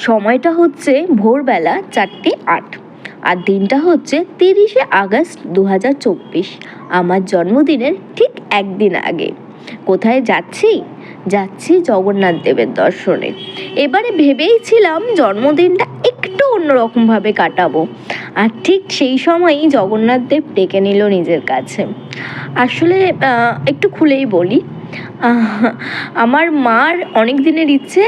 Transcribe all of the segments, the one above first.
সময়টা হচ্ছে ভোরবেলা 4:08 আর দিনটা হচ্ছে 30শে আগস্ট 2024। আমার জন্মদিনের ঠিক একদিন আগে। কোথায় যাচ্ছি? যাচ্ছি জগন্নাথ দেবের দর্শনে। এবারে ভেবেইছিলাম জন্মদিনটা একটু অন্যরকমভাবে কাটাবো, আর ঠিক সেই সময়ই জগন্নাথ দেব ডেকে নিল নিজের কাছে। আসলে একটু খুলেই বলি, আমার মার অনেক দিনের ইচ্ছে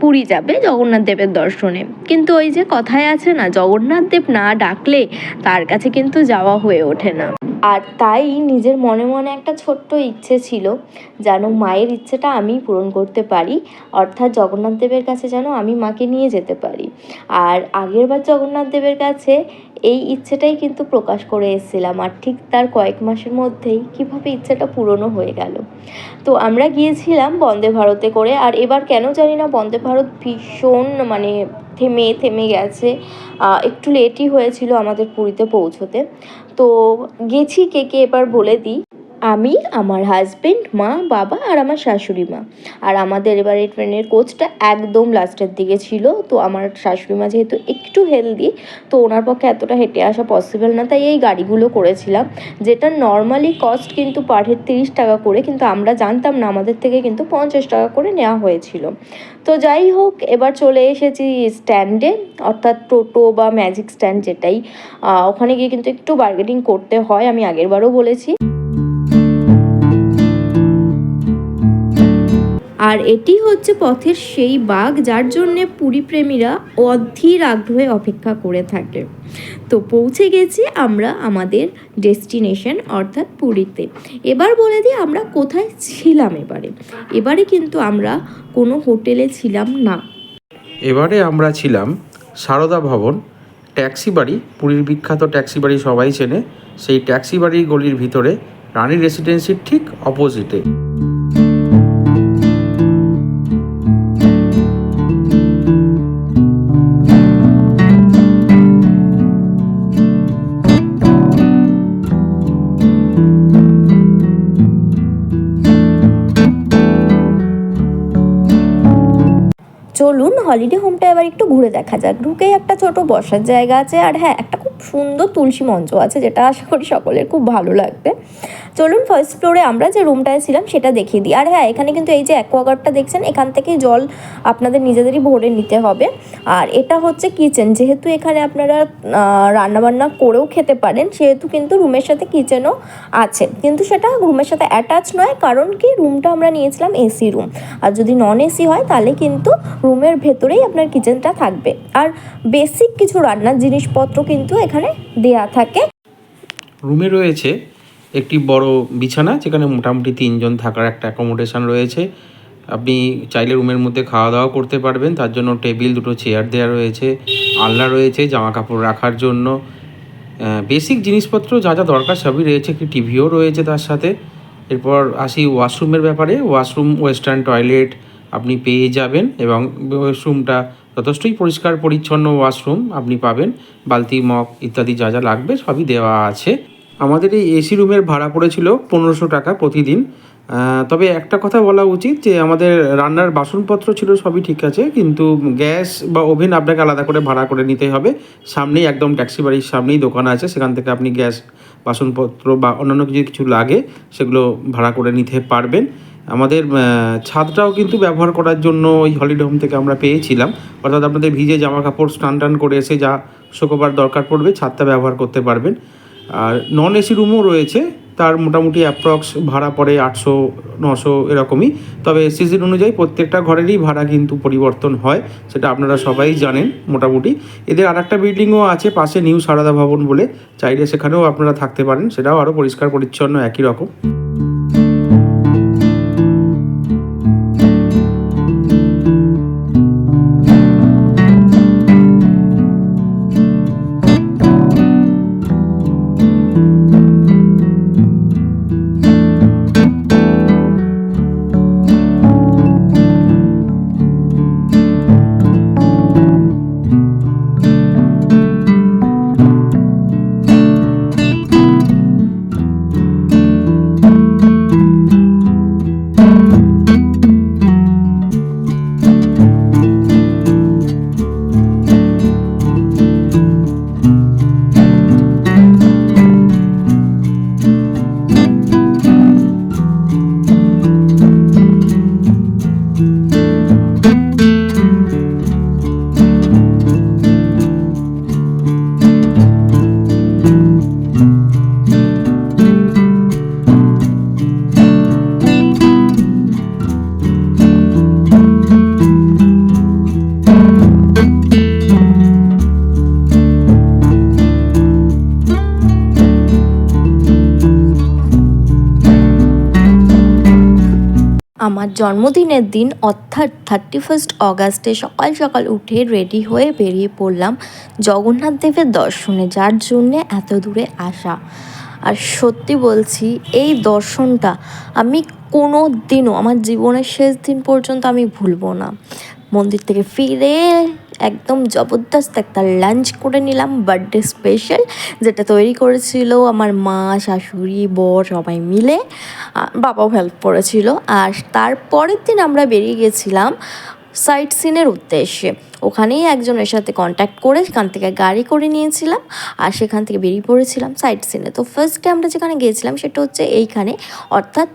পুরী যাবে জগন্নাথ দেবের দর্শনে, কিন্তু ওই যে কথায় আছে না, জগন্নাথ দেব না ডাকলে তার কাছে কিন্তু যাওয়া হয়ে ওঠে না। আর তাই নিজের মনে মনে একটা ছোট্ট ইচ্ছে ছিল, যেন মায়ের ইচ্ছেটা আমি পূরণ করতে পারি, অর্থাৎ জগন্নাথ দেবের কাছে যেন আমি মাকে নিয়ে যেতে পারি। আর আগেরবার জগন্নাথ দেবের কাছে এই ইচ্ছেটাই কিন্তু প্রকাশ করে এসেছিলাম, আর ঠিক তার কয়েক মাসের মধ্যেই কীভাবে ইচ্ছেটা পূরণও হয়ে গেল। তো আমরা গিয়েছিলাম বন্দে ভারতে করে, আর এবার কেন জানি না বন্দে ভারত ভীষণ থেমে থেমে গেছে। একটু লেটই হয়েছিল আমাদের পুরীতে পৌঁছতে। তো গেছি কে কে এবার বলে দিই। আমি, আমার হাজবেন্ড, মা, বাবা আর আমার শাশুড়ি মা। আর আমাদের এবারে ট্রেনের কোচটা একদম লাস্টের দিকে ছিল। তো আমার শাশুড়ি মা যেহেতু একটু হেলদি, তো ওনার পক্ষে এতটা হেঁটে আসা পসিবল না, তাই এই গাড়িগুলো করেছিলাম, যেটা নর্মালি কস্ট কিন্তু পার হেড 30 টাকা করে, কিন্তু আমরা জানতাম না আমাদের থেকে কিন্তু 50 টাকা করে নেওয়া হয়েছিল। তো যাই হোক, এবার চলে এসেছি স্ট্যান্ডে, অর্থাৎ টোটো বা ম্যাজিক স্ট্যান্ড যেটাই। ওখানে গিয়ে কিন্তু একটু বার্গেনিং করতে হয়, আমি আগেরবারও বলেছি। আর এটি হচ্ছে পথের সেই বাঘ, যার জন্যে পুরীপ্রেমীরা অধীর আগ্রহে অপেক্ষা করে থাকে। তো পৌঁছে গেছি আমরা আমাদের ডেস্টিনেশন অর্থাৎ পুরীতে। এবার বলে দিই আমরা কোথায় ছিলাম। এবারে কিন্তু আমরা কোনো হোটেলে ছিলাম না। এবারে আমরা ছিলাম সারদা ভবন ট্যাক্সি বাড়ি, পুরীর বিখ্যাত ট্যাক্সি বাড়ি সবাই চেনে। সেই ট্যাক্সি বাড়ির গলির ভিতরে রানী রেসিডেন্সির ঠিক অপোজিটে। চলুন হলিডে হোমটা এবার একটু ঘুরে দেখা যাক। ঢুকেই একটা ছোট বসার জায়গা আছে, আর হ্যাঁ, একটা খুব সুন্দর তুলসী মঞ্চ আছে, যেটা আশা করি সকলের খুব ভালো লাগবে। চলুন ফার্স্ট ফ্লোরে আমরা যে রুমটায় ছিলাম সেটা দেখিয়ে দিই। আর হ্যাঁ, এখানে কিন্তু এই যে অ্যাকোয়াগার্ডটা দেখছেন, এখান থেকেই জল আপনাদের নিজেদেরই ভরে নিতে হবে। আর এটা হচ্ছে কিচেন, যেহেতু এখানে আপনারা রান্নাবান্না করেও খেতে পারেন, সেহেতু কিন্তু রুমের সাথে কিচেনও আছে, কিন্তু সেটা রুমের সাথে অ্যাটাচ নয়, কারণ কি রুমটা আমরা নিয়েছিলাম এসি রুম। আর যদি নন এসি হয় তাহলে কিন্তু রুমের ভেতরেই আপনার কিচেনটা থাকবে। আর বেসিক কিছু রান্নার জিনিসপত্র কিন্তু এখানে দেয়া থাকে। রুমে রয়েছে একটি বড় বিছানা, যেখানে মোটামুটি 3 জন থাকার একটা অ্যাকোমোডেশন রয়েছে। আপনি চাইলে রুমের মধ্যে খাওয়া দাওয়া করতে পারবেন, তার জন্য টেবিল, 2টো চেয়ার দেওয়া রয়েছে, আলনা রয়েছে জামা কাপড় রাখার জন্য। বেসিক জিনিসপত্র যা যা দরকার সবই রয়েছে, একটি টিভিও রয়েছে তার সাথে। এরপর আসি ওয়াশরুমের ব্যাপারে। ওয়াশরুম ওয়েস্টার্ন টয়লেট আপনি পেয়ে যাবেন, এবং ওয়াশরুমটা যথেষ্টই পরিষ্কার পরিচ্ছন্ন ওয়াশরুম আপনি পাবেন। বালতি, মগ ইত্যাদি যা যা লাগবে সবই দেওয়া আছে। আমাদের এই এসি রুমের ভাড়া পড়েছিল 1500 টাকা প্রতিদিন। তবে একটা কথা বলা উচিত যে আমাদের রান্নার বাসনপত্র ছিল সবই ঠিক আছে, কিন্তু গ্যাস বা ওভেন আপনাকে আলাদা করে ভাড়া করে নিতে হবে। সামনেই একদম ট্যাক্সি বাড়ির সামনেই দোকান আছে, সেখান থেকে আপনি গ্যাস, বাসনপত্র বা অন্যান্য কিছু লাগে সেগুলো ভাড়া করে নিতে পারবেন। আমাদের ছাদটাও কিন্তু ব্যবহার করার জন্য ওই হলিডে হোম থেকে আমরা পেয়েছিলাম, অর্থাৎ আপনাদের ভিজে জামা কাপড় স্নান টান করে এসে যা শুকোবার দরকার পড়বে ছাদটা ব্যবহার করতে পারবেন। আর নন এসি রুমও রয়েছে, তার মোটামুটি অ্যাপ্রক্স ভাড়া পড়ে 800-900 এরকমই। তবে সিজন অনুযায়ী প্রত্যেকটা ঘরেরই ভাড়া কিন্তু পরিবর্তন হয়, সেটা আপনারা সবাই জানেন মোটামুটি। এদের আর একটা বিল্ডিংও আছে পাশে, নিউ সারদা ভবন বলে, চাইলে সেখানেও আপনারা থাকতে পারেন, সেটাও আরও পরিষ্কার পরিচ্ছন্ন একই রকম। আমার জন্মদিনের দিন অর্থাৎ 31 অগাস্টে সকাল সকাল উঠে রেডি হয়ে বেরিয়ে পড়লাম জগন্নাথ দেবের দর্শনে, যার জন্যে এত দূরে আসা। আর সত্যি বলছি, এই দর্শনটা আমি কোনো দিনও আমার জীবনের শেষ দিন পর্যন্ত আমি ভুলবো না। মন্দির থেকে ফিরে একদম জবরদস্ত একটা লাঞ্চ করে নিলাম, বার্থডে স্পেশাল, যেটা তৈরি করেছিল আমার মা, শাশুড়ি, বর সবাই মিলে। বাবাও হেল্প করেছিল। আর তারপরের দিন আমরা বেরিয়ে গেছিলাম সাইট সিনের উদ্দেশ্যে। ওখানেই একজনের সাথে কন্ট্যাক্ট করে সেখান থেকে গাড়ি করে নিয়েছিলাম, আর সেখান থেকে বেরিয়ে পড়েছিলাম সাইট সিনে। তো ফার্স্টে আমরা যেখানে গিয়েছিলাম সেটা হচ্ছে এইখানে, অর্থাৎ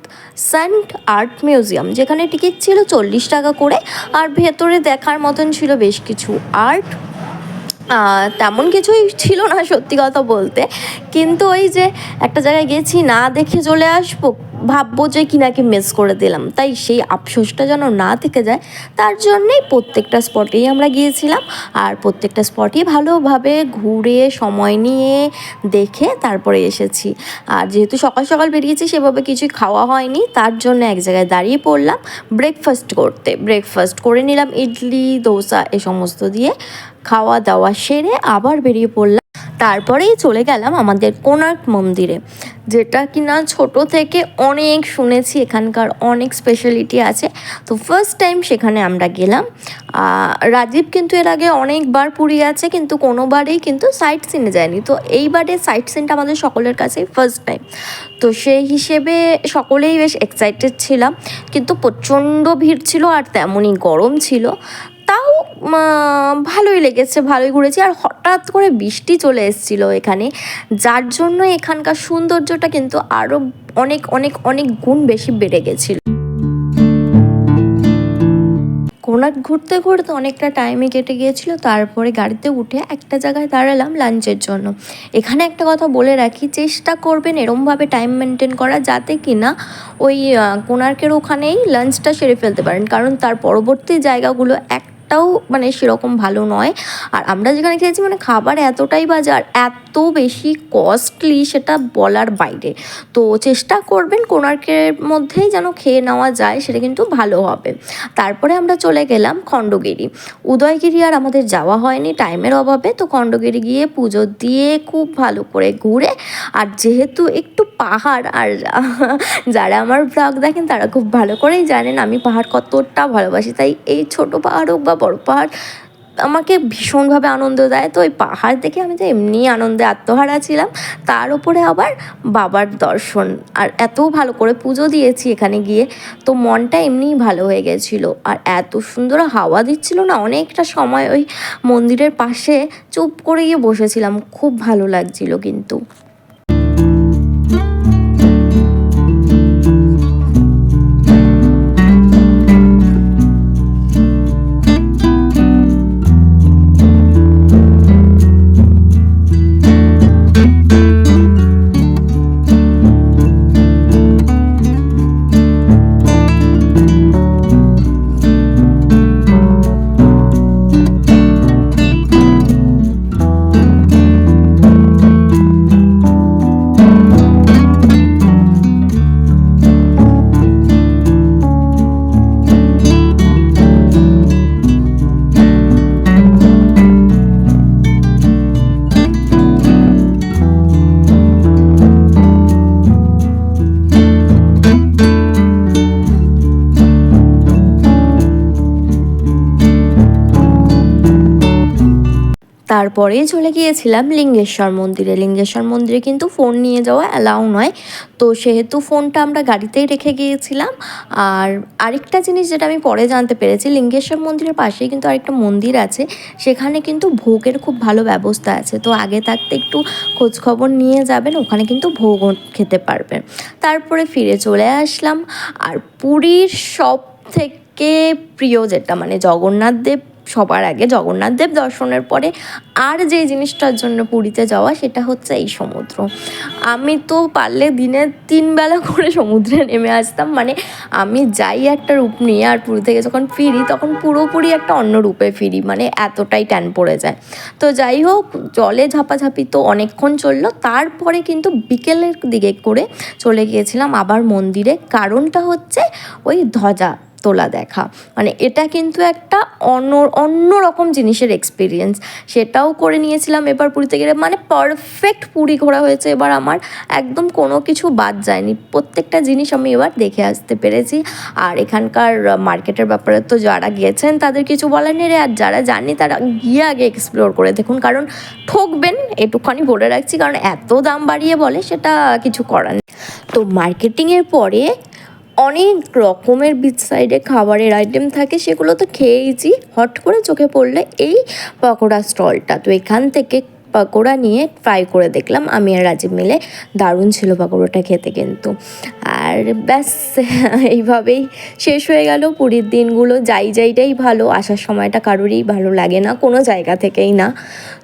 সেন্ট আর্ট মিউজিয়াম, যেখানে টিকিট ছিল 40 টাকা করে। আর ভেতরে দেখার মতন ছিল বেশ কিছু আর্ট। তেমন কিছুই ছিল না সত্যি কথা বলতে, কিন্তু ওই যে একটা জায়গায় গেছি না দেখে চলে আসবো, ভাববো যে কি নাকি মিস করে দিলাম, তাই সেই আফসোসটা যেন না থেকে যায়, তার জন্যেই প্রত্যেকটা স্পটেই আমরা গিয়েছিলাম। আর প্রত্যেকটা স্পটই ভালোভাবে ঘুরে সময় নিয়ে দেখে তারপরে এসেছি। আর যেহেতু সকাল সকাল বেরিয়েছি, সেভাবে কিছুই খাওয়া হয়নি, তার জন্য এক জায়গায় দাঁড়িয়ে পড়লাম ব্রেকফাস্ট করতে। ব্রেকফাস্ট করে নিলাম ইডলি, দোসা এ সমস্ত দিয়ে। খাওয়া দাওয়া সেরে আবার বেরিয়ে পড়লাম। তারপরেই চলে গেলাম আমাদের কোণার্ক মন্দিরে, যেটা কিনা ছোট থেকে অনেক শুনেছি এখানকার অনেক স্পেশালিটি আছে। তো ফার্স্ট টাইম সেখানে আমরা গেলাম। রাজীব কিন্তু এর আগে অনেকবার পুরী আছে, কিন্তু কোনোবারেই কিন্তু সাইট সিনে যায়নি। তো এইবারে সাইট সিনটা আমাদের সকলের কাছেই ফার্স্ট টাইম। তো সেই হিসেবে সকলেই বেশ এক্সাইটেড ছিলাম, কিন্তু প্রচণ্ড ভিড় ছিল আর তেমনই গরম ছিল। তাও ভালোই লেগেছে, ভালোই ঘুরেছি। আর হঠাৎ করে বৃষ্টি চলে এসেছিলো এখানে, যার জন্য এখানকার সৌন্দর্যটা কিন্তু আরও অনেক অনেক অনেক গুণ বেশি বেড়ে গেছিলো। কোণার্ক ঘুরতে ঘুরতে অনেকটা টাইমে কেটে গিয়েছিল। তারপরে গাড়িতে উঠে একটা জায়গায় দাঁড়ালাম লাঞ্চের জন্য। এখানে একটা কথা বলে রাখি, চেষ্টা করবেন এরমভাবে টাইম মেনটেন করা, যাতে কি না ওই কোণার্কের ওখানেই লাঞ্চটা সেরে ফেলতে পারেন, কারণ তার পরবর্তী জায়গাগুলো একটাও মানে সেরকম ভালো নয়। আর আমরা যেখানে খেয়েছি মানে খাবার এতটাই বাজার, এত বেশি কস্টলি, সেটা বলার বাইরে। তো চেষ্টা করবেন কোণার্কের মধ্যেই যেন খেয়ে নেওয়া যায়, সেটা কিন্তু ভালো হবে। তারপরে আমরা চলে গেলাম খণ্ডগিরি। উদয়গিরি আর আমাদের যাওয়া হয়নি টাইমের অভাবে। তো খণ্ডগিরি গিয়ে পুজো দিয়ে খুব ভালো করে ঘুরে, আর যেহেতু একটু পাহাড়, আর যারা আমার ব্লগ দেখেন তারা খুব ভালো করেই জানেন আমি পাহাড় কতটা ভালোবাসি, তাই এই ছোট পাহাড় হোক বা বড় পাহাড় আমাকে ভীষণভাবে আনন্দ দেয়। তো ওই পাহাড় দেখে আমি তো এমনি আনন্দে আত্মহারা ছিলাম, তার উপরে আবার বাবার দর্শন, আর এত ভালো করে পুজো দিয়েছি এখানে গিয়ে, তো মনটা এমনিই ভালো হয়ে গেছিলো। আর এত সুন্দর হাওয়া দিচ্ছিল না, অনেকটা সময় ওই মন্দিরের পাশে চুপ করে গিয়ে বসেছিলাম, খুব ভালো লাগছিল কিন্তু। তারপরে চলে গিয়েছিলাম লিঙ্গেশ্বর মন্দিরে। লিঙ্গেশ্বর মন্দিরে কিন্তু ফোন নিয়ে যাওয়া অ্যালাউ নয়, তো সেহেতু ফোনটা আমরা গাড়িতেই রেখে গিয়েছিলাম। আর আরেকটা জিনিস যেটা আমি পরে জানতে পেরেছি, লিঙ্গেশ্বর মন্দিরের পাশেই কিন্তু আরেকটা মন্দির আছে, সেখানে কিন্তু ভোগের খুব ভালো ব্যবস্থা আছে। তো আগে থাকতে একটু খোঁজখবর নিয়ে যাবেন, ওখানে কিন্তু ভোগও খেতে পারবেন। তারপরে ফিরে চলে আসলাম। আর পুরীর সব থেকে প্রিয় যেটা মানে জগন্নাথ দেব সবার আগে জগন্নাথ দেব দর্শনের পরে আর যে জিনিসটার জন্য পুরীতে যাওয়া সেটা হচ্ছে এই সমুদ্র। আমি তো পারলে দিনে 3 বেলা করে সমুদ্রে নেমে আসতাম, মানে আমি যাই একটা রূপ নিয়ে, আর পুরী থেকে যখন ফিরি তখন পুরোপুরি একটা অন্য রূপে ফিরি, মানে এতটাই ট্যান পড়ে যায়। তো যাই হোক, জলে ঝাপাঝাপি তো অনেকক্ষণ চললো, তারপরে কিন্তু বিকেলের দিকে করে চলে গিয়েছিলাম আবার মন্দিরে। কারণটা হচ্ছে ওই ধ্বজা তোলা দেখা, মানে এটা কিন্তু একটা অন্য রকম জিনিসের এক্সপিরিয়েন্স, সেটাও করে নিয়েছিলাম এবার পুরীতে গেলে। মানে পারফেক্ট পুরী ঘোরা হয়েছে এবার আমার, একদম কোনো কিছু বাদ যায়নি, প্রত্যেকটা জিনিস আমি এবার দেখে আসতে পেরেছি। আর এখানকার মার্কেটের ব্যাপারে তো যারা গিয়েছেন তাদের কিছু বলার নেই, আর যারা জানি তারা গিয়ে আগে এক্সপ্লোর করে দেখুন, কারণ ঠকবেন এটুখানি বলে রাখছি, কারণ এত দাম বাড়িয়ে বলে সেটা কিছু করার নেই। তো মার্কেটিংয়ের পরে অনেক রকমের বিচ সাইডে খাবারের আইটেম থাকে, সেগুলো তো খেয়েইছি। হট করে চোখে পড়লে এই পকোড়া স্টলটা, তো এখান থেকে পকোড়া নিয়ে ফ্রাই করে দেখলাম আমি আর রাজীব মিলে, দারুণ ছিল পকোড়াটা খেতে কিন্তু। আর ব্যাস এইভাবেই শেষ হয়ে গেল পুরীর দিনগুলো। যাইটাই ভালো, আসার সময়টা কারোরই ভালো লাগে না, কোনো জায়গা থেকেই না।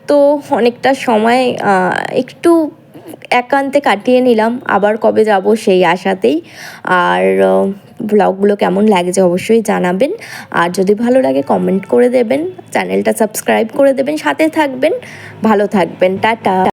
তো অনেকটা সময় একটু একান্তে কাটিয়ে নিলাম, আবার কবে যাব সেই আশাতেই। আর ব্লগগুলো কেমন লাগছে অবশ্যই জানাবেন, আর যদি ভালো লাগে কমেন্ট করে দেবেন, চ্যানেলটা সাবস্ক্রাইব করে দেবেন, সাথে থাকবেন, ভালো থাকবেন, টাটা।